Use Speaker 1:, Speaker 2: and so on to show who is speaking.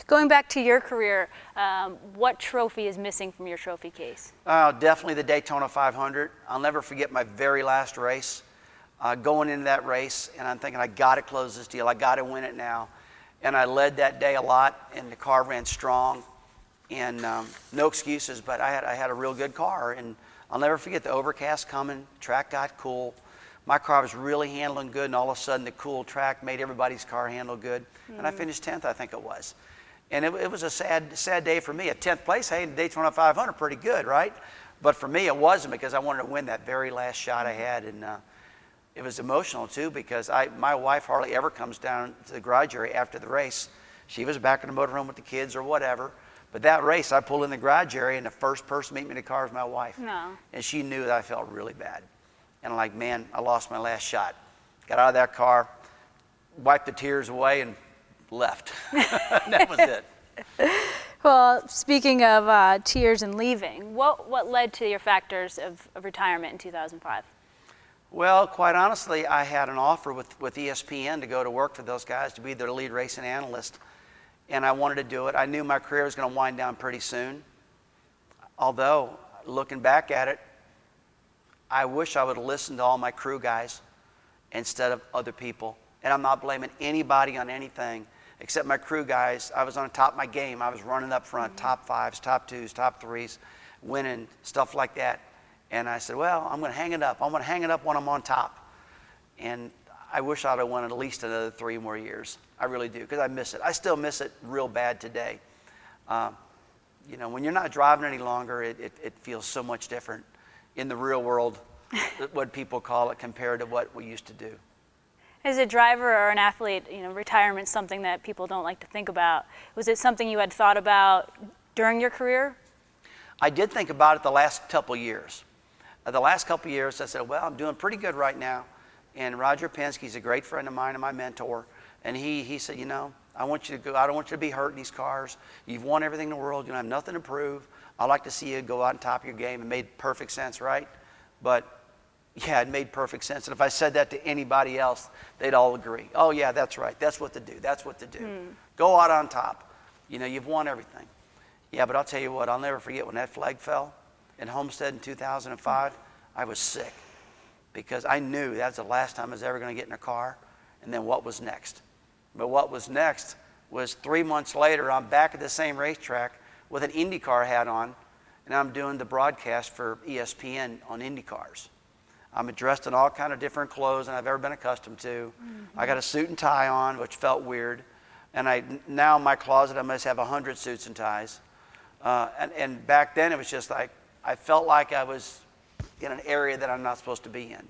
Speaker 1: Going back to your career, what trophy is missing from your trophy case?
Speaker 2: Definitely the Daytona 500. I'll never forget my very last race. Going into that race, and I'm thinking, I got to close this deal. I got to win it now. And I led that day a lot, and the car ran strong, and no excuses, but I had a real good car. And I'll never forget the overcast coming, track got cool. My car was really handling good, and all of a sudden the cool track made everybody's car handle good. And I finished 10th, I think it was. And it was a sad day for me. At 10th place, hey, the Daytona 500, pretty good, right? But for me, it wasn't, because I wanted to win that very last shot I had. And it was emotional too, because my wife hardly ever comes down to the garage area after the race. She was back in the motorhome with the kids or whatever. But that race, I pulled in the garage area, and the first person to meet me in the car was my wife.
Speaker 1: No.
Speaker 2: And she knew that I felt really bad. And I'm like, man, I lost my last shot. Got out of that car, wiped the tears away, and left. That was it.
Speaker 1: Well, speaking of tears and leaving, what led to your factors of retirement in 2005?
Speaker 2: Well, quite honestly, I had an offer with ESPN to go to work for those guys, to be their lead racing analyst. And I wanted to do it. I knew my career was going to wind down pretty soon. Although, looking back at it, I wish I would have listened to all my crew guys instead of other people. And I'm not blaming anybody on anything except my crew guys. I was on top of my game. I was running up front, top fives, top twos, top threes, winning, stuff like that. And I said, well, I'm going to hang it up. I'm going to hang it up when I'm on top. And I wish I'd have won at least another 3 more years. I really do, because I miss it. I still miss it real bad today. You know, when you're not driving any longer, it feels so much different in the real world, what people call it, compared to what we used to do.
Speaker 1: As a driver or an athlete, you know, retirement's something that people don't like to think about. Was it something you had thought about during your career?
Speaker 2: I did think about it the last couple years. The last couple years, I said, well, I'm doing pretty good right now. And Roger Penske's a great friend of mine and my mentor. And he said, you know, I want you to go. I don't want you to be hurt in these cars. You've won everything in the world. You don't have nothing to prove. I'd like to see you go out on top of your game. It made perfect sense, right? But yeah, it made perfect sense. And if I said that to anybody else, they'd all agree. Oh yeah, that's right. That's what to do. That's what to do. Go out on top. You know, you've won everything. Yeah, but I'll tell you what, I'll never forget when that flag fell in Homestead in 2005, I was sick, because I knew that was the last time I was ever going to get in a car. And then what was next? But what was next was 3 months later, I'm back at the same racetrack with an IndyCar hat on, and I'm doing the broadcast for ESPN on IndyCars. I'm dressed in all kind of different clothes than I've ever been accustomed to. I got a suit and tie on, which felt weird. And now in my closet, I must have 100 suits and ties. And back then, it was just like, I felt like I was in an area that I'm not supposed to be in.